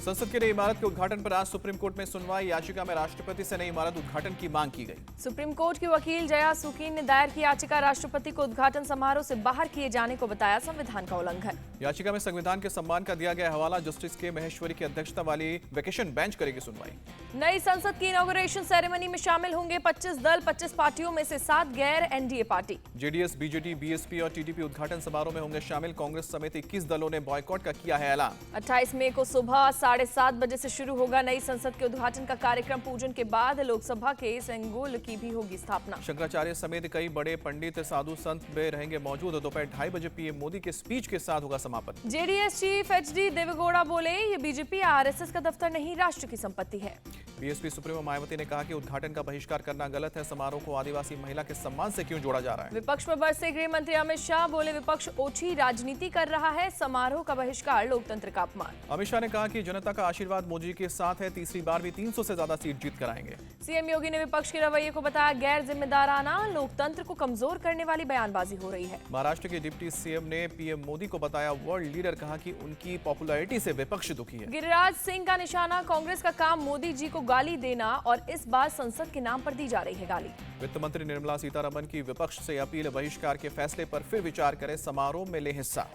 संसद की नई इमारत के उद्घाटन पर आज सुप्रीम कोर्ट में सुनवाई। याचिका में राष्ट्रपति से नई इमारत उद्घाटन की मांग की गई। सुप्रीम कोर्ट की वकील जया सुकीन ने दायर की याचिका राष्ट्रपति को उद्घाटन समारोह से बाहर किए जाने को बताया संविधान का उल्लंघन। याचिका में संविधान के सम्मान का दिया गया हवाला। जस्टिस के महेश्वरी की अध्यक्षता वाली वेकेशन बेंच करेगी सुनवाई। नई संसद की इनॉग्रेशन सेरेमनी में शामिल होंगे 25 दल, 25 पार्टियों में से 7 गैर NDA party. JDS, BJD, BSP और टीडीपी उद्घाटन समारोह में होंगे शामिल। कांग्रेस समेत 21 दलों ने बॉयकॉट का किया है ऐलान। 28 मई को सुबह 7:30 बजे से शुरू होगा नई संसद के उद्घाटन का कार्यक्रम। पूजन के बाद लोकसभा के सेंगोल की भी होगी स्थापना। शंकराचार्य समेत कई बड़े पंडित, साधु संत में रहेंगे मौजूद। दोपहर 2:30 बजे पीएम मोदी के स्पीच के साथ होगा समापन। जेडीएस चीफ एचडी देवेगौड़ा बोले, ये बीजेपी आरएसएस का दफ्तर नहीं, राष्ट्र की संपत्ति है। बीएसपी सुप्रीमो मायावती ने कहा कि उद्घाटन का बहिष्कार करना गलत है। समारोह को आदिवासी महिला के सम्मान से क्यों जोड़ा जा रहा है। विपक्ष पर बरसे गृह मंत्री अमित शाह, बोले विपक्ष ओछी राजनीति कर रहा है। समारोह का बहिष्कार लोकतंत्र का अपमान। अमित शाह ने कहा कि जनता का आशीर्वाद मोदी जी के साथ है। तीसरी बार भी 300 से ज्यादा सीट जीत कर आएंगे। सीएम योगी ने विपक्ष के रवैये को बताया गैर जिम्मेदाराना, लोकतंत्र को कमजोर करने वाली बयानबाजी हो रही है। महाराष्ट्र के डिप्टी सीएम ने पीएम मोदी को बताया वर्ल्ड लीडर। कहा कि उनकी पॉपुलैरिटी से विपक्ष दुखी है। गिरिराज सिंह का निशाना, कांग्रेस का काम मोदी जी को गाली देना और इस बार संसद के नाम पर दी जा रही है गाली। वित्त मंत्री निर्मला सीतारमण की विपक्ष से अपील, बहिष्कार के फैसले पर फिर विचार करें, समारोह में ले हिस्सा।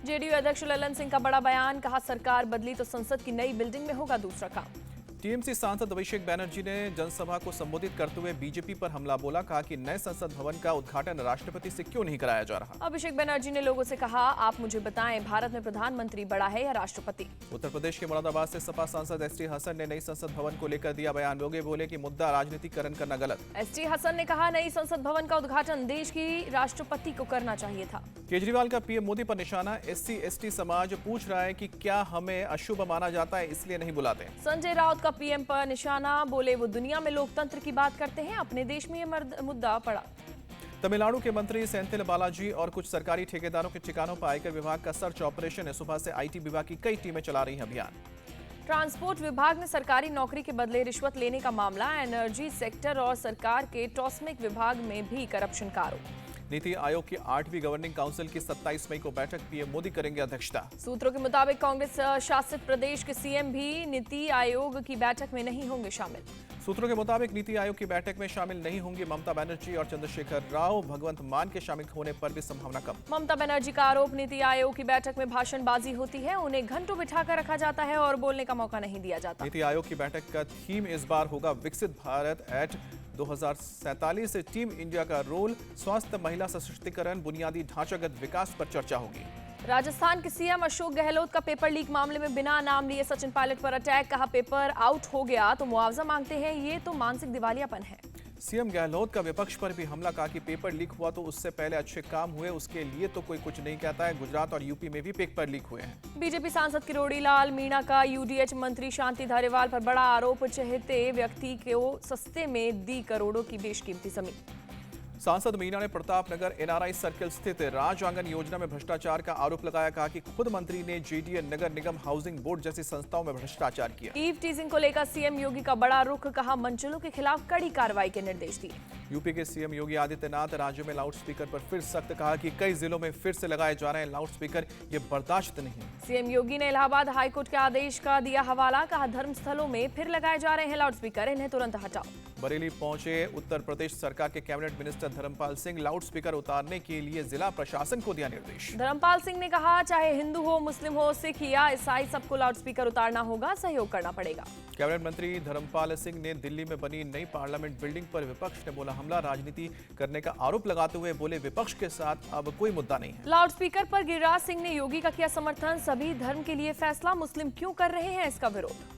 जेडीयू अध्यक्ष ललन सिंह का बड़ा बयान, कहा सरकार बदली तो संसद की नई बिल्डिंग में होगा दूसरा काम। टीएमसी सांसद अभिषेक बनर्जी ने जनसभा को संबोधित करते हुए बीजेपी पर हमला बोला। कहा कि नए संसद भवन का उद्घाटन राष्ट्रपति से क्यों नहीं कराया जा रहा। अभिषेक बनर्जी ने लोगों से कहा, आप मुझे बताएं, भारत में प्रधानमंत्री बड़ा है या राष्ट्रपति। उत्तर प्रदेश के मुरादाबाद से सपा सांसद एसटी हसन ने नई संसद भवन को लेकर दिया बयान। लोग बोले कि मुद्दा राजनीतिकरण करना गलत। एसटी हसन ने कहा, नई संसद भवन का उद्घाटन देश की राष्ट्रपति को करना चाहिए था। केजरीवाल का पीएम मोदी पर निशाना। एससी एसटी समाज पूछ रहा है कि क्या हमें अशुभ माना जाता है, इसलिए नहीं बुलाते। संजय राउत का पीएम पर निशाना, बोले वो दुनिया में लोकतंत्र की बात करते हैं, अपने देश में ये मुद्दा पड़ा। तमिलनाडु के मंत्री सेंथिल बालाजी और कुछ सरकारी ठेकेदारों के ठिकानों पर आयकर विभाग का सर्च ऑपरेशन है। सुबह से आईटी विभाग की कई टीमें चला रही हैं अभियान। ट्रांसपोर्ट विभाग में सरकारी नौकरी के बदले रिश्वत लेने का मामला। एनर्जी सेक्टर और सरकार के टॉस्मिक विभाग में भी करप्शन का आरोप। नीति आयोग की 8वीं गवर्निंग काउंसिल की 27 मई को बैठक, पीएम मोदी करेंगे अध्यक्षता। सूत्रों के मुताबिक कांग्रेस शासित प्रदेश के सीएम भी नीति आयोग की बैठक में नहीं होंगे शामिल। सूत्रों के मुताबिक नीति आयोग की बैठक में शामिल नहीं होंगी ममता बनर्जी और चंद्रशेखर राव। भगवंत मान के शामिल होने पर भी संभावना कम। ममता बनर्जी का आरोप, नीति आयोग की बैठक में भाषणबाजी होती है, उन्हें घंटों बिठाकर रखा जाता है और बोलने का मौका नहीं दिया जाता। नीति आयोग की बैठक का थीम इस बार होगा विकसित भारत एट 2047। टीम इंडिया का रोल, स्वास्थ्य, महिला सशक्तिकरण, बुनियादी ढांचागत विकास पर चर्चा होगी। राजस्थान के सीएम अशोक गहलोत का पेपर लीक मामले में बिना नाम लिए सचिन पायलट पर अटैक। कहा पेपर आउट हो गया तो मुआवजा मांगते हैं, ये तो मानसिक दिवालियापन है। सीएम गहलोत का विपक्ष पर भी हमला। कहा कि पेपर लीक हुआ तो उससे पहले अच्छे काम हुए, उसके लिए तो कोई कुछ नहीं कहता है। गुजरात और यूपी में भी पेपर लीक हुए हैं। बीजेपी सांसद किरोड़ी लाल मीणा का यूडीएच मंत्री शांति धारीवाल पर बड़ा आरोप, चहेते व्यक्ति को सस्ते में दी करोड़ों की बेशकीमती जमीन। सांसद मीना ने प्रतापनगर एनआरआई सर्किल स्थित राज आंगन योजना में भ्रष्टाचार का आरोप लगाया। कहा कि खुद मंत्री ने जेडीए, नगर निगम, हाउसिंग बोर्ड जैसी संस्थाओं में भ्रष्टाचार किया। ईव टीजिंग को लेकर सीएम योगी का बड़ा रुख, कहा मंचलों के खिलाफ कड़ी कार्रवाई के निर्देश दिए। यूपी के सीएम योगी आदित्यनाथ राज्य में लाउडस्पीकर पर फिर सख्त। कहा कि कई जिलों में फिर से लगाए जा रहे हैं लाउडस्पीकर, ये बर्दाश्त नहीं। सीएम योगी ने इलाहाबाद हाईकोर्ट के आदेश का दिया हवाला। कहा धर्मस्थलों में फिर लगाए जा रहे हैं लाउडस्पीकर, इन्हें तुरंत हटाओ। बरेली पहुंचे उत्तर प्रदेश सरकार के cabinet minister Dharmpal Singh. Loudspeaker उतारने के लिए जिला प्रशासन को दिया निर्देश। धर्मपाल सिंह ने कहा, चाहे हिंदू हो, मुस्लिम हो, सिख या ईसाई, सबको लाउडस्पीकर उतारना होगा, सहयोग करना पड़ेगा। कैबिनेट मंत्री धर्मपाल सिंह ने दिल्ली में बनी नई पार्लियामेंट बिल्डिंग पर विपक्ष ने बोला हमला। राजनीति करने का आरोप लगाते हुए बोले विपक्ष के साथ अब कोई मुद्दा नहीं है। लाउडस्पीकर पर गिरिराज सिंह ने योगी का किया समर्थन। सभी धर्म के लिए फैसला, मुस्लिम क्यों कर रहे हैं इसका विरोध।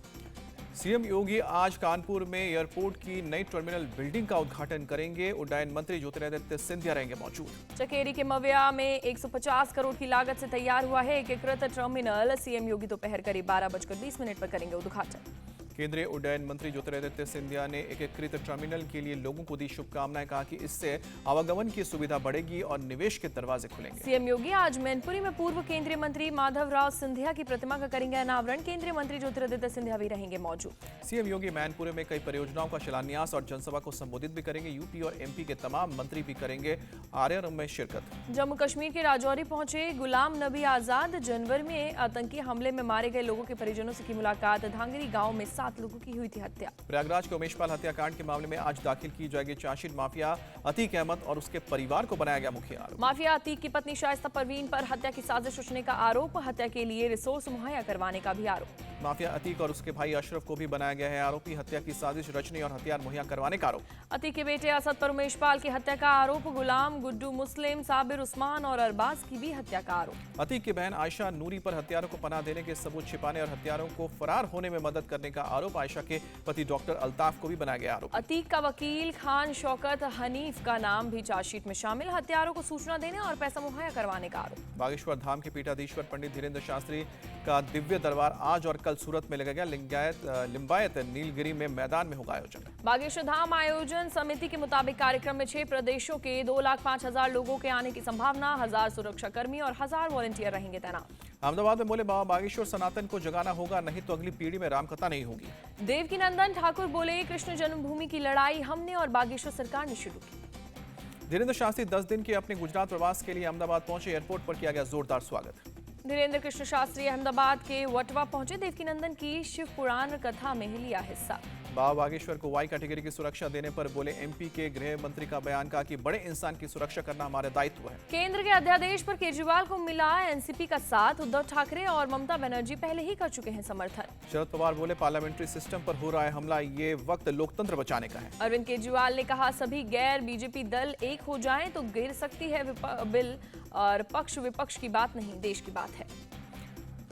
सीएम योगी आज कानपुर में एयरपोर्ट की नई टर्मिनल बिल्डिंग का उद्घाटन करेंगे। उड्डयन मंत्री ज्योतिरादित्य सिंधिया रहेंगे मौजूद। चकेरी के मविया में 150 करोड़ की लागत से तैयार हुआ है एकीकृत टर्मिनल। सीएम योगी दोपहर करीब 12:20 पर करेंगे उद्घाटन। केंद्रीय उड्डयन मंत्री ज्योतिरादित्य सिंधिया ने एकीकृत टर्मिनल के लिए लोगों को दी शुभकामनाएं। कहा कि इससे आवागमन की सुविधा बढ़ेगी और निवेश के दरवाजे खुलेंगे। सीएम योगी आज मैनपुरी में पूर्व केंद्रीय मंत्री माधवराव सिंधिया की प्रतिमा का करेंगे अनावरण। केंद्रीय मंत्री ज्योतिरादित्य सिंधिया भी रहेंगे मौजूद। सीएम योगी मैनपुरी में कई परियोजनाओं का शिलान्यास और जनसभा को संबोधित भी करेंगे। यूपी और एमपी के तमाम मंत्री भी करेंगे आर्यरम में शिरकत। जम्मू कश्मीर के राजौरी पहुंचे गुलाम नबी आजाद। जनवरी में आतंकी हमले में मारे गए लोगों के परिजनों से की मुलाकात। धांगरी गांव में 7 लोगों की हुई थी हत्या। प्रयागराज के उमेशपाल हत्याकांड के मामले में आज दाखिल की जाएगी चार्जशीट। माफिया अतीक अहमद और उसके परिवार को बनाया गया मुख्य आरोपी। माफिया अतीक की पत्नी शाइस्ता परवीन पर हत्या की साजिश रचने का आरोप। हत्या के लिए रिसोर्स मुहैया करवाने का भी आरोप। माफिया अतीक और उसके भाई अशरफ को भी बनाया गया है आरोपी। हत्या की साजिश रचने और हथियार मुहैया करवाने का आरोप। अतीक के बेटे असद पर उमेशपाल की हत्या का आरोप। गुलाम, गुड्डू मुस्लिम, साबिर उस्मान और अरबाज की भी हत्या का आरोप। अतीक की बहन आयशा नूरी पर हत्यारों को पनाह देने के सबूत छिपाने और हत्यारों को फरार होने में मदद करने का आरोप। आयशा के पति डॉक्टर अल्ताफ को भी बनाया गया आरोप। अतीक का वकील खान शौकत हनीफ का नाम भी चार्जशीट में शामिल। हत्यारों को सूचना देने और पैसा मुहैया करवाने का आरोप। बागेश्वर धाम के पीठाधीश्वर पंडित धीरेन्द्र शास्त्री का दिव्य दरबार आज और कल सूरत में लगेगा। लिंगायत नीलगिरी में मैदान में होगा आयोजन। बागेश्वर धाम आयोजन समिति के मुताबिक कार्यक्रम में 6 प्रदेशों के 2,05,000 लोगों के आने की संभावना। 1000 सुरक्षाकर्मी और 1000 वॉलंटियर रहेंगे तैनात। अहमदाबाद में बोले बाबा बागेश्वर सनातन को जगाना होगा, नहीं तो अगली पीढ़ी में रामकथा नहीं होगी। देवकीनंदन ठाकुर बोले कृष्ण जन्मभूमि की लड़ाई हमने और बागेश्वर सरकार ने शुरू की। धीरेन्द्र शास्त्री 10 दिन के अपने गुजरात प्रवास के लिए अहमदाबाद पहुंचे। एयरपोर्ट पर किया गया जोरदार स्वागत। धीरेन्द्र कृष्ण शास्त्री अहमदाबाद के वटवा पहुंचे। देवकीनंदन की शिव पुराण कथा में लिया हिस्सा। बाबा बागेश्वर को वाई कैटेगरी की सुरक्षा देने पर बोले एमपी के गृह मंत्री का बयान। कहा कि बड़े इंसान की सुरक्षा करना हमारा दायित्व है। केंद्र के अध्यादेश पर केजरीवाल को मिला एनसीपी का साथ। उद्धव ठाकरे और ममता बनर्जी पहले ही कर चुके हैं समर्थन। शरद पवार बोले पार्लियामेंट्री सिस्टम पर हो रहा है हमला, ये वक्त लोकतंत्र बचाने का है। अरविंद केजरीवाल ने कहा सभी गैर बीजेपी दल एक हो जाएं तो गिर सकती है बिल, और पक्ष विपक्ष की बात नहीं, देश की बात है।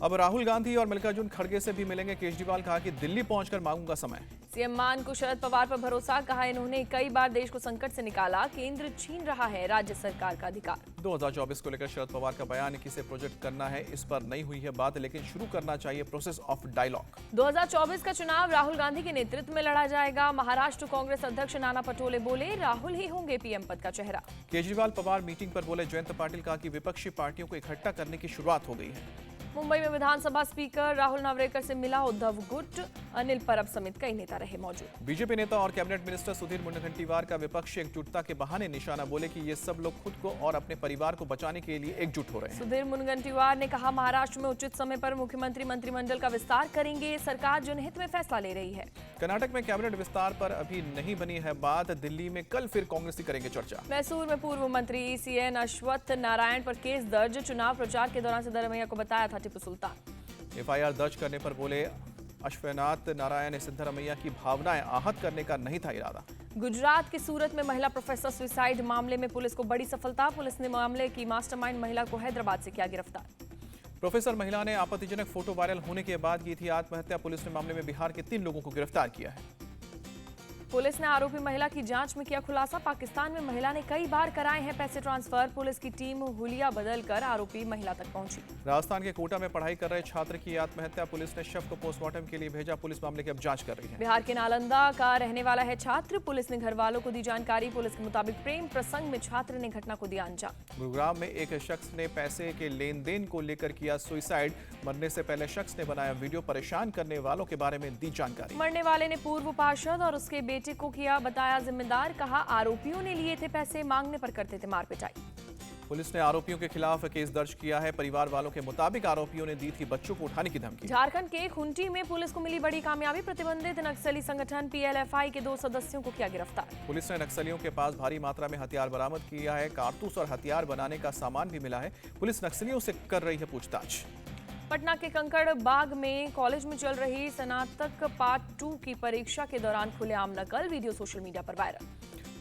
अब राहुल गांधी और मल्लिकार्जुन खड़गे से भी मिलेंगे केजरीवाल। कहा कि दिल्ली पहुंचकर मांगूंगा समय। सीएम मान को शरद पवार पर भरोसा। कहा इन्होंने कई बार देश को संकट से निकाला, केंद्र छीन रहा है राज्य सरकार का अधिकार। 2024 को लेकर शरद पवार का बयान। किसे प्रोजेक्ट करना है इस पर नहीं हुई है बात, लेकिन शुरू करना चाहिए प्रोसेस ऑफ डायलॉग। 2024 का चुनाव राहुल गांधी के नेतृत्व में लड़ा जाएगा। महाराष्ट्र कांग्रेस अध्यक्ष नाना पटोले बोले राहुल ही होंगे पीएम पद का चेहरा। केजरीवाल पवार मीटिंग पर बोले जयंत पाटिल। कहा कि विपक्षी पार्टियों को इकट्ठा करने की शुरुआत हो गई है। मुंबई में विधानसभा स्पीकर राहुल नावरेकर से मिला उद्धव गुट। अनिल परब समेत कई नेता रहे मौजूद। बीजेपी नेता और कैबिनेट मिनिस्टर सुधीर मुनगंटीवार का विपक्षी एकजुटता के बहाने निशाना। बोले कि ये सब लोग खुद को और अपने परिवार को बचाने के लिए एकजुट हो रहे हैं। सुधीर मुनगंटीवार ने कहा महाराष्ट्र में उचित समय पर मुख्यमंत्री मंत्रिमंडल का विस्तार करेंगे। सरकार जनहित में फैसला ले रही है। कर्नाटक में कैबिनेट विस्तार पर अभी नहीं बनी है बात। दिल्ली में कल फिर कांग्रेसी करेंगे चर्चा। मैसूर में पूर्व मंत्री सीएन अश्वत्थ नारायण पर केस दर्ज। चुनाव प्रचार के दौरान सिद्धारमैया को बताया था टिप्पू सुल्तान। एफआईआर दर्ज करने पर बोले अश्वनाथ नारायण ने सिद्धारमैया की भावनाएं आहत करने का नहीं था इरादा। गुजरात के सूरत में महिला प्रोफेसर सुसाइड मामले में पुलिस को बड़ी सफलता। पुलिस ने मामले की मास्टरमाइंड महिला को हैदराबाद से किया गिरफ्तार। प्रोफेसर महिला ने आपत्तिजनक फोटो वायरल होने के बाद की थी आत्महत्या। पुलिस ने मामले में बिहार के 3 लोगों को गिरफ्तार किया है। पुलिस ने आरोपी महिला की जांच में किया खुलासा। पाकिस्तान में महिला ने कई बार कराए हैं पैसे ट्रांसफर। पुलिस की टीम हुलिया बदलकर आरोपी महिला तक पहुंची। राजस्थान के कोटा में पढ़ाई कर रहे छात्र की आत्महत्या। पुलिस ने शव को पोस्टमार्टम के लिए भेजा। पुलिस मामले की अब जांच कर रही है। बिहार के नालंदा का रहने वाला है छात्र। पुलिस ने घर वालों को दी जानकारी। पुलिस के मुताबिक प्रेम प्रसंग में छात्र ने घटना को दिया अंजाम। गुरुग्राम में एक शख्स ने पैसे के लेन देन को लेकर किया सुसाइड। मरने से पहले शख्स ने बनाया वीडियो। परेशान करने वालों के बारे में दी जानकारी। मरने वाले ने पूर्व पार्षद और उसके बेटे को किया बताया जिम्मेदार। कहा आरोपियों ने लिए थे पैसे, मांगने पर करते थे मार पिटाई। पुलिस ने आरोपियों के खिलाफ केस दर्ज किया है। परिवार वालों के मुताबिक आरोपियों ने दी थी बच्चों को उठाने की धमकी। झारखंड के खुंटी में पुलिस को मिली बड़ी कामयाबी। प्रतिबंधित नक्सली संगठन पीएलएफआई के 2 सदस्यों को किया गिरफ्तार। पुलिस ने नक्सलियों के पास भारी मात्रा में हथियार बरामद किया है। कारतूस और हथियार बनाने का सामान भी मिला है। पुलिस नक्सलियों से कर रही है पूछताछ। पटना के कंकड़ बाग में कॉलेज में चल रही स्नातक पार्ट 2 की परीक्षा के दौरान खुलेआम नकल। वीडियो सोशल मीडिया पर वायरल।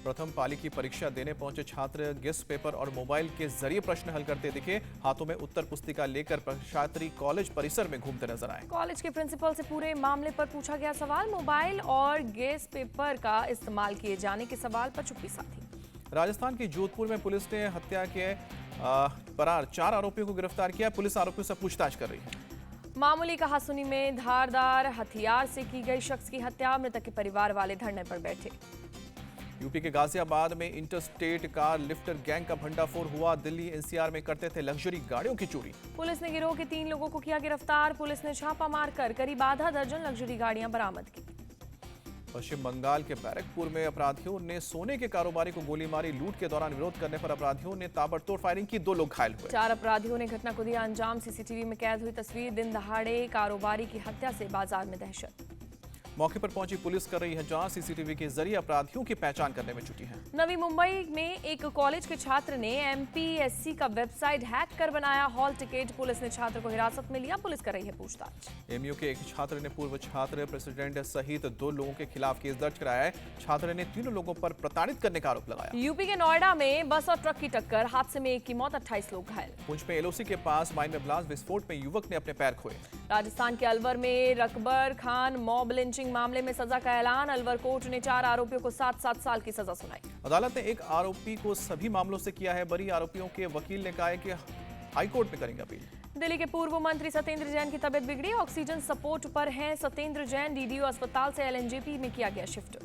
प्रथम पाली की परीक्षा देने पहुंचे छात्र गेस्ट पेपर और मोबाइल के जरिए प्रश्न हल करते दिखे। हाथों में उत्तर पुस्तिका लेकर छात्री कॉलेज परिसर में घूमते नजर आए। कॉलेज के प्रिंसिपल से पूरे मामले पर पूछा गया सवाल। मोबाइल और गेस्ट पेपर का इस्तेमाल किए जाने के सवाल पर चुप्पी साधी। राजस्थान की जोधपुर में पुलिस ने हत्या के फरार 4 आरोपियों को गिरफ्तार किया। पुलिस आरोपियों से पूछताछ कर रही है। मामूली कहासुनी में धारदार हथियार से की गई शख्स की हत्या, मृतक के परिवार वाले धरने पर बैठे। यूपी के गाजियाबाद में इंटरस्टेट कार लिफ्टर गैंग का भंडाफोड़ हुआ। दिल्ली एनसीआर में करते थे लग्जरी गाड़ियों की चोरी। पुलिस ने गिरोह के 3 लोगों को किया गिरफ्तार। पुलिस ने छापा मारकर करीब आधा दर्जन लग्जरी गाड़ियां बरामद की। पश्चिम बंगाल के बैरकपुर में अपराधियों ने सोने के कारोबारी को गोली मारी। लूट के दौरान विरोध करने पर अपराधियों ने ताबड़तोड़ फायरिंग की। 2 लोग घायल हुए। 4 अपराधियों ने घटना को दिया अंजाम। सीसीटीवी में कैद हुई तस्वीर। दिन दहाड़े कारोबारी की हत्या से बाजार में दहशत। मौके पर पहुंची पुलिस कर रही है जांच। सीसीटीवी के जरिए अपराधियों की पहचान करने में जुटी है। नवी मुंबई में एक कॉलेज के छात्र ने एमपीएससी का वेबसाइट हैक कर बनाया हॉल टिकट। पुलिस ने छात्र को हिरासत में लिया। पुलिस कर रही है पूछताछ। एमयू के एक छात्र ने पूर्व छात्र प्रेसिडेंट सहित 2 लोगों के खिलाफ केस दर्ज कराया है। छात्र ने 3 लोगों पर प्रताड़ित करने का आरोप लगाया। यूपी के नोएडा में बस और ट्रक की टक्कर, हादसे में 1 की मौत, 28 लोग घायल। पुंछ में एलओसी के पास माइन में ब्लास्ट विस्फोट में युवक ने अपने पैर खोए। राजस्थान के अलवर में रकबर खान मॉब लिंचिंग मामले में सजा का ऐलान। अलवर कोर्ट ने 4 आरोपियों को 7-7 साल की सजा सुनाई। अदालत ने एक आरोपी को सभी मामलों से किया है बरी। आरोपियों के वकील ने कहा है कि हाईकोर्ट में करेंगे अपील। दिल्ली के पूर्व मंत्री सत्येंद्र जैन की तबीयत बिगड़ी। ऑक्सीजन सपोर्ट पर हैं सत्येंद्र जैन। डीडीयू अस्पताल से एलएनजेपी में किया गया शिफ्ट।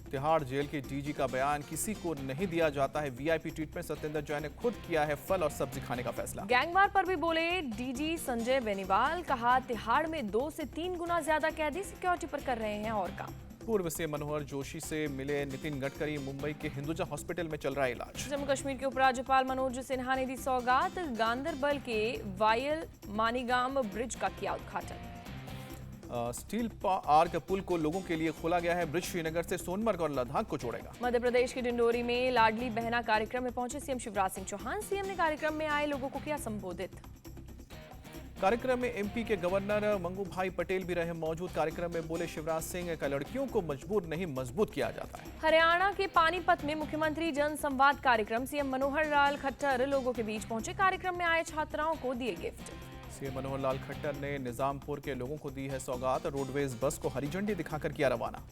तिहाड़ जेल के डीजी का बयान, किसी को नहीं दिया जाता है वीआईपी ट्रीटमेंट। सत्येंद्र जैन ने खुद किया है फल और सब्जी खाने का फैसला। गैंगवार पर भी बोले डीजी संजय बेनीवाल। कहा तिहाड़ में 2 से 3 गुना ज्यादा कैदी सिक्योरिटी पर कर रहे हैं और काम। पूर्व सीएम मनोहर जोशी से मिले नितिन गडकरी। मुंबई के हिंदुजा हॉस्पिटल में चल रहा है इलाज। जम्मू कश्मीर के उपराज्यपाल मनोज सिन्हा ने दी सौगात। गांदरबल के वायल मानीगाम ब्रिज का किया उद्घाटन। स्टील आर्क पुल को लोगों के लिए खोला गया है। ब्रिज श्रीनगर से सोनमर्ग और लद्दाख को जोड़ेगा। मध्य प्रदेश के डिंडोरी में लाडली बहना कार्यक्रम में पहुंचे सीएम शिवराज सिंह चौहान। सीएम ने कार्यक्रम में आए लोगों को किया संबोधित। कार्यक्रम में एमपी के गवर्नर मंगू भाई पटेल भी रहे मौजूद। कार्यक्रम में बोले शिवराज सिंह का लड़कियों को मजबूर नहीं मजबूत किया जाता है। हरियाणा के पानीपत में मुख्यमंत्री जन संवाद कार्यक्रम। सीएम मनोहर लाल खट्टर लोगों के बीच पहुंचे। कार्यक्रम में आए छात्राओं को दिए गिफ्ट। सीएम मनोहर लाल खट्टर ने निजामपुर के लोगों को दी है सौगात। रोडवेज बस को हरी झंडी दिखाकर किया रवाना।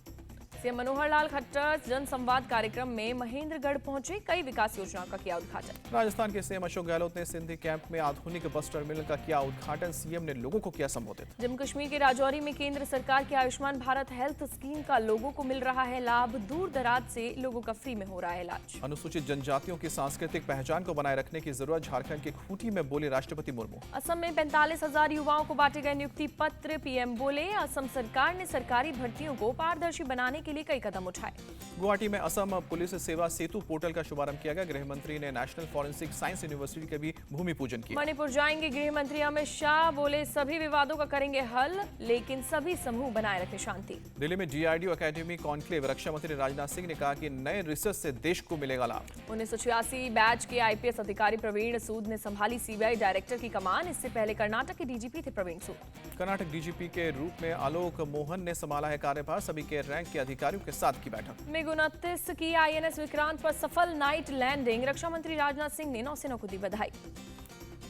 सीएम मनोहर लाल खट्टर जन संवाद कार्यक्रम में महेंद्रगढ़ पहुंचे। कई विकास योजनाओं का किया उद्घाटन। राजस्थान के सीएम अशोक गहलोत ने सिंधी कैंप में आधुनिक बस टर्मिनल का किया उद्घाटन। सीएम ने लोगों को किया संबोधित। जम्मू कश्मीर के राजौरी में केंद्र सरकार की आयुष्मान भारत हेल्थ स्कीम का लोगों को मिल रहा है लाभ। दूर दराज से लोगों का फ्री में हो रहा है इलाज। अनुसूचित जनजातियों की सांस्कृतिक पहचान को बनाए रखने की जरूरत, झारखंड के खूंटी में बोले राष्ट्रपति मुर्मू। असम में 45,000 युवाओं को बांटे गए नियुक्ति पत्र। पीएम बोले असम सरकार ने सरकारी भर्तियों को पारदर्शी बनाने के लिए कई कदम उठाए। गुवाहाटी में असम पुलिस सेवा सेतु पोर्टल का शुभारंभ किया गया। गृह मंत्री ने नेशनल फॉरेंसिक साइंस यूनिवर्सिटी के भी भूमि पूजन किया। मणिपुर जाएंगे गृह मंत्री अमित शाह। बोले सभी विवादों का करेंगे हल, लेकिन सभी समूह बनाए रखें शांति। दिल्ली में डीआरडीओ एकेडमी कॉन्क्लेव। रक्षा मंत्री राजनाथ सिंह ने कहा कि नए रिसर्च से देश को मिलेगा लाभ। 1986 बैच के आईपीएस अधिकारी प्रवीण सूद ने संभाली सीबीआई डायरेक्टर की कमान। इससे पहले कर्नाटक के डीजीपी थे प्रवीण सूद। कर्नाटक डीजीपी के रूप में आलोक मोहन ने संभाला है कार्यभार। सभी के रैंक के अधिकारियों के साथ की बैठक। मिग 29 की आईएनएस विक्रांत पर सफल नाइट लैंडिंग। रक्षा मंत्री राजनाथ सिंह ने नौसेना को दी बधाई।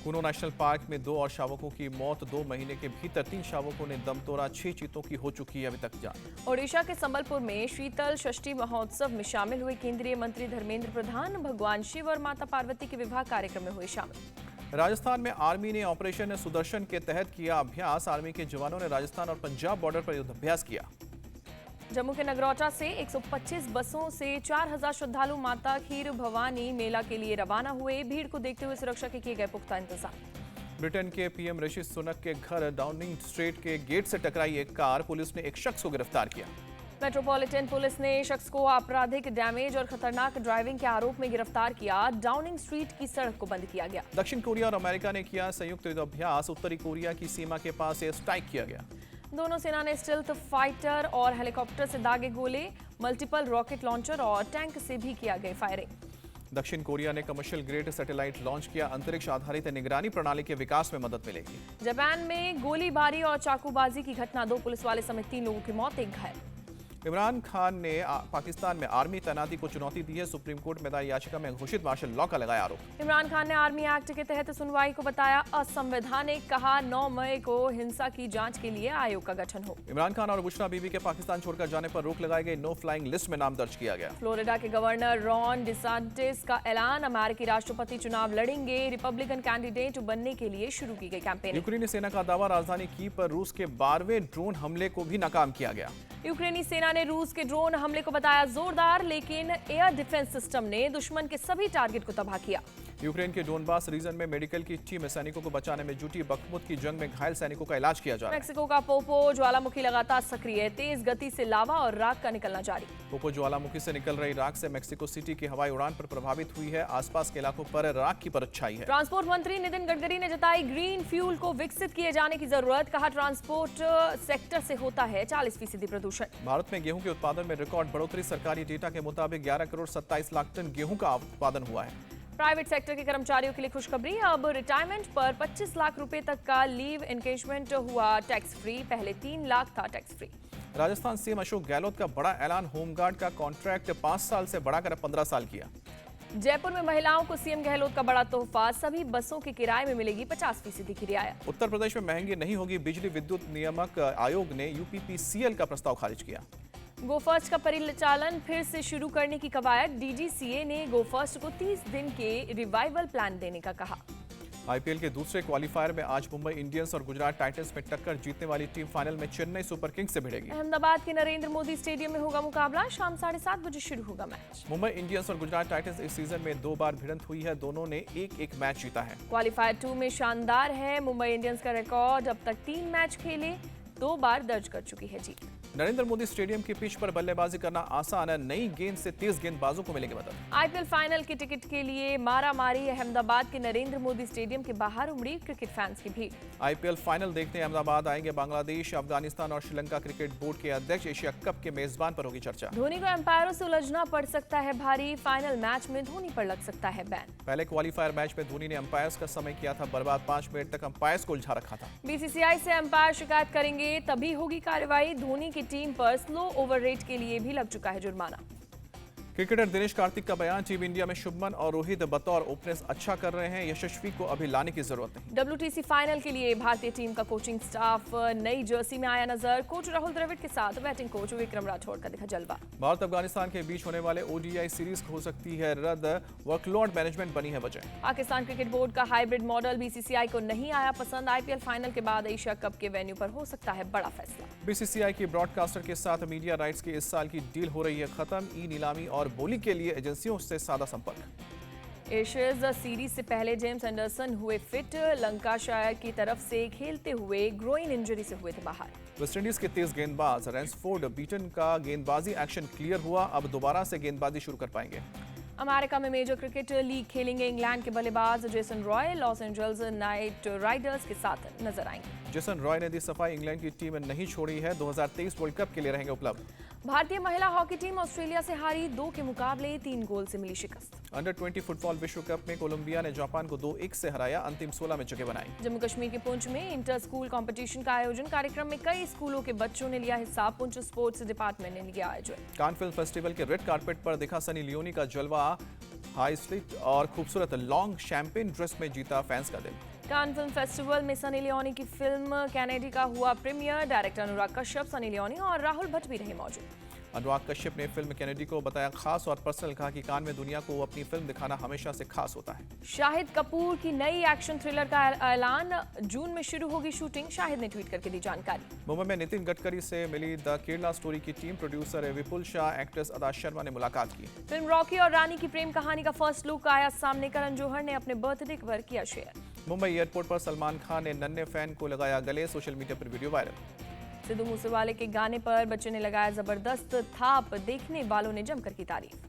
कुनो नेशनल पार्क में 2 और शावकों की मौत। 2 महीने के भीतर 3 शावकों ने दम तोड़ा। 6 चीतों की हो चुकी है अभी तक जान। ओडिशा के संबलपुर में शीतल षष्ठी महोत्सव में शामिल हुए केंद्रीय मंत्री धर्मेंद्र प्रधान। भगवान शिव और माता पार्वती के विवाह कार्यक्रम में हुए शामिल। राजस्थान में आर्मी ने ऑपरेशन सुदर्शन के तहत किया अभ्यास। आर्मी के जवानों ने राजस्थान और पंजाब बॉर्डर पर युद्धाभ्यास किया। जम्मू के नगरोटा से 125 बसों से 4,000 श्रद्धालु माता खीर भवानी मेला के लिए रवाना हुए। भीड़ को देखते हुए सुरक्षा के किए गए पुख्ता इंतजाम। ब्रिटेन के पीएम ऋषि सुनक के घर डाउनिंग स्ट्रीट के गेट से टकराई एक कार। पुलिस ने एक शख्स को गिरफ्तार किया। मेट्रोपॉलिटन पुलिस ने शख्स को आपराधिक डैमेज और खतरनाक ड्राइविंग के आरोप में गिरफ्तार किया। डाउनिंग स्ट्रीट की सड़क को बंद किया गया। दक्षिण कोरिया और अमेरिका ने किया संयुक्त युद्धाभ्यास। उत्तरी कोरिया की सीमा के पास एयर स्ट्राइक किया गया। दोनों सेना ने स्टिल्थ फाइटर और हेलीकॉप्टर से दागे गोले। मल्टीपल रॉकेट लॉन्चर और टैंक से भी किया गया फायरिंग। दक्षिण कोरिया ने कमर्शियल ग्रेड सैटेलाइट लॉन्च किया। अंतरिक्ष आधारित निगरानी प्रणाली के विकास में मदद मिलेगी। जापान में गोलीबारी और चाकूबाजी की घटना। 2 पुलिस वाले समेत 3 लोगों की मौत, 1 घायल। इमरान खान ने पाकिस्तान में आर्मी तैनाती को चुनौती दी है। सुप्रीम कोर्ट में दायर याचिका में घोषित मार्शल लॉ का लगाया आरोप। इमरान खान ने आर्मी एक्ट के तहत सुनवाई को बताया असंवैधानिक, कहा 9 मई को हिंसा की जांच के लिए आयोग का गठन हो। इमरान खान और बुशरा बीबी के पाकिस्तान छोड़कर जाने पर रोक लगाई गई, नो फ्लाइंग लिस्ट में नाम दर्ज किया गया। फ्लोरिडा के गवर्नर रॉन डिसांटिस का ऐलान, अमेरिकी राष्ट्रपति चुनाव लड़ेंगे, रिपब्लिकन कैंडिडेट बनने के लिए शुरू की गई कैंपेन। यूक्रेनी सेना का दावा, राजधानी कीव पर रूस के 12वें ड्रोन हमले को भी नाकाम किया गया। यूक्रेनी सेना ने रूस के ड्रोन हमले को बताया जोरदार, लेकिन एयर डिफेंस सिस्टम ने दुश्मन के सभी टारगेट को तबाह किया। यूक्रेन के डोनबास रीजन में मेडिकल की टीम सैनिकों को बचाने में जुटी। बखमुत की जंग में घायल सैनिकों का इलाज किया जा रहा है। मेक्सिको का पोपो ज्वालामुखी लगातार सक्रिय, तेज गति से लावा और राख का निकलना जारी। पोपो ज्वालामुखी से निकल रही राख से मेक्सिको सिटी की हवाई उड़ान पर प्रभावित हुई है। आसपास के इलाकों पर राख की परत छाई है। ट्रांसपोर्ट मंत्री नितिन गडकरी ने जताई ग्रीन फ्यूल को विकसित किए जाने की जरूरत, कहा ट्रांसपोर्ट सेक्टर से होता है 40% प्रदूषण। भारत में गेहूं के उत्पादन में रिकॉर्ड बढ़ोतरी, सरकारी डेटा के मुताबिक 11 करोड़ 27 लाख टन गेहूं का उत्पादन हुआ है। प्राइवेट सेक्टर के कर्मचारियों के लिए खुशखबरी, अब रिटायरमेंट पर 25 लाख रुपए तक का लीव एनकेजमेंट हुआ टैक्स फ्री, पहले 3 लाख था tax free. Rajasthan CM Ashok Gehlot का बड़ा ऐलान, होमगार्ड का कॉन्ट्रैक्ट 5 साल से बढ़ाकर 15 साल किया। जयपुर में महिलाओं को सीएम गहलोत का बड़ा तोहफा, सभी बसों के किराए में मिलेगी 50% की रियायत। उत्तर प्रदेश में महंगी नहीं होगी बिजली, विद्युत नियामक आयोग ने यूपीपीसीएल का प्रस्ताव खारिज किया। गो फर्स्ट का परिचालन फिर से शुरू करने की कवायद, डीजीसीए ने गो फर्स्ट को 30 दिन के रिवाइवल प्लान देने का कहा। आईपीएल के दूसरे क्वालिफायर में आज मुंबई इंडियंस और गुजरात टाइटंस में टक्कर, जीतने वाली टीम फाइनल में चेन्नई सुपर किंग्स से भिड़ेगी। अहमदाबाद के नरेंद्र मोदी स्टेडियम में होगा मुकाबला, शाम 7:30 बजे शुरू होगा मैच। मुंबई इंडियंस और गुजरात टाइटंस इस सीजन में 2 बार भिड़ंत हुई है, दोनों ने एक मैच जीता है। क्वालिफायर 2 में शानदार है मुंबई इंडियंस का रिकॉर्ड, अब तक 3 मैच खेले, 2 बार दर्ज कर चुकी है जीत। नरेंद्र मोदी स्टेडियम की पिच पर बल्लेबाजी करना आसान है, नई गेंद से तेज गेंदबाजों को मिलेगी मदद। आईपीएल फाइनल के टिकट के लिए मारामारी, अहमदाबाद के नरेंद्र मोदी स्टेडियम के बाहर उमड़ी क्रिकेट फैंस की भीड़। आईपीएल फाइनल देखने अहमदाबाद आएंगे बांग्लादेश, अफगानिस्तान और श्रीलंका क्रिकेट बोर्ड के अध्यक्ष। एशिया कप के मेजबान पर होगी चर्चा। धोनी को एम्पायरों से उलझना पड़ सकता है भारी, फाइनल मैच में धोनी पर लग सकता है बैन। पहले क्वालिफायर मैच में धोनी ने अंपायर्स का समय किया था बर्बाद, 5 मिनट तक अंपायर्स को उलझा रखा था। बीसीसीआई से अंपायर शिकायत करेंगे तभी होगी कार्रवाई, धोनी की टीम पर स्लो ओवर रेट के लिए भी लग चुका है जुर्माना। क्रिकेटर दिनेश कार्तिक का बयान, टीम इंडिया में शुभमन और रोहित बतौर ओपनर्स अच्छा कर रहे हैं, यशस्वी को अभी लाने की जरूरत नहीं। डब्ल्यूटीसी फाइनल के लिए भारतीय टीम का कोचिंग स्टाफ नई जर्सी में आया नजर, कोच राहुल द्रविड़ के साथ बैटिंग कोच विक्रम राठौड़ का दिखा जलवा। भारत अफगानिस्तान के बीच होने वाले ओडीआई सीरीज हो सकती है रद्द, वर्कलोड मैनेजमेंट बनी है वजह। पाकिस्तान क्रिकेट बोर्ड का हाइब्रिड मॉडल बीसीसीआई को नहीं आया पसंद, आईपीएल फाइनल के बाद एशिया कप के वेन्यू पर हो सकता है बड़ा फैसला। बीसीसीआई की ब्रॉडकास्टर के साथ मीडिया राइट्स की इस साल की डील हो रही है खत्म, ई नीलामी और बोली के लिए एजेंसियों से सादा संपर्क। एशेज सीरीज से पहले जेम्स एंडरसन हुए फिट, लंकाशायर की तरफ से खेलते हुए ग्रोइन इंजरी से हुए थे बाहर। वेस्टइंडीज के तेज गेंदबाज रेंसफोर्ड बीटन का गेंदबाजी एक्शन क्लियर हुआ, अब दोबारा से गेंदबाजी शुरू कर पाएंगे। अमेरिका में मेजर क्रिकेट लीग खेलेंगे इंग्लैंड के बल्लेबाज Jason Roy, Los Angeles night Riders के साथ नजर आएंगे। जेसन रॉय ने दी सफाई, इंग्लैंड की टीम नहीं छोड़ी है, 2023 वर्ल्ड कप के लिए रहेंगे उपलब्ध। भारतीय महिला हॉकी टीम ऑस्ट्रेलिया से हारी, 2 के मुकाबले 3 गोल से मिली शिकस्त। अंडर 20 फुटबॉल विश्व कप में कोलंबिया ने जापान को 2-1 से हराया, अंतिम 16 में जगह बनाई। जम्मू कश्मीर के पुंछ में इंटर स्कूल कंपटीशन का आयोजन, कार्यक्रम में कई स्कूलों के बच्चों ने लिया हिस्सा, पुंछ स्पोर्ट्स डिपार्टमेंट ने किया आयोजन। कान फिल्म फेस्टिवल के रेड कारपेट पर दिखा सनी लियोनी का जलवा, हाई स्लिट और खूबसूरत लॉन्ग शैंपेन ड्रेस में जीता फैंस का दिल। कान फिल्म फेस्टिवल में सनी लियोनी की फिल्म कैनेडी का हुआ premiere, director Anurag Kashyap, Sunny Leone और राहुल भट्ट भी रहे मौजूद। अनुराग कश्यप ने फिल्म कैनेडी को बताया खास और पर्सनल, कहा कि कान में दुनिया को अपनी फिल्म दिखाना हमेशा से खास होता है। शाहिद कपूर की नई एक्शन थ्रिलर का ऐलान, जून में शुरू होगी शूटिंग, शाहिद ने ट्वीट करके दी जानकारी। मुंबई में नितिन गडकरी से मिली द केरला स्टोरी की टीम, प्रोड्यूसर विपुल शाह, एक्ट्रेस अदा शर्मा ने मुलाकात की। फिल्म रॉकी और रानी की प्रेम कहानी का फर्स्ट लुक आया सामने, करण जौहर ने अपने बर्थडे पर किया शेयर। मुंबई एयरपोर्ट पर सलमान खान ने नन्हे फैन को लगाया गले, सोशल मीडिया पर वीडियो वायरल। सिद्धू मूसेवाले के गाने पर बच्चे ने लगाया जबरदस्त थाप, देखने वालों ने जमकर की तारीफ।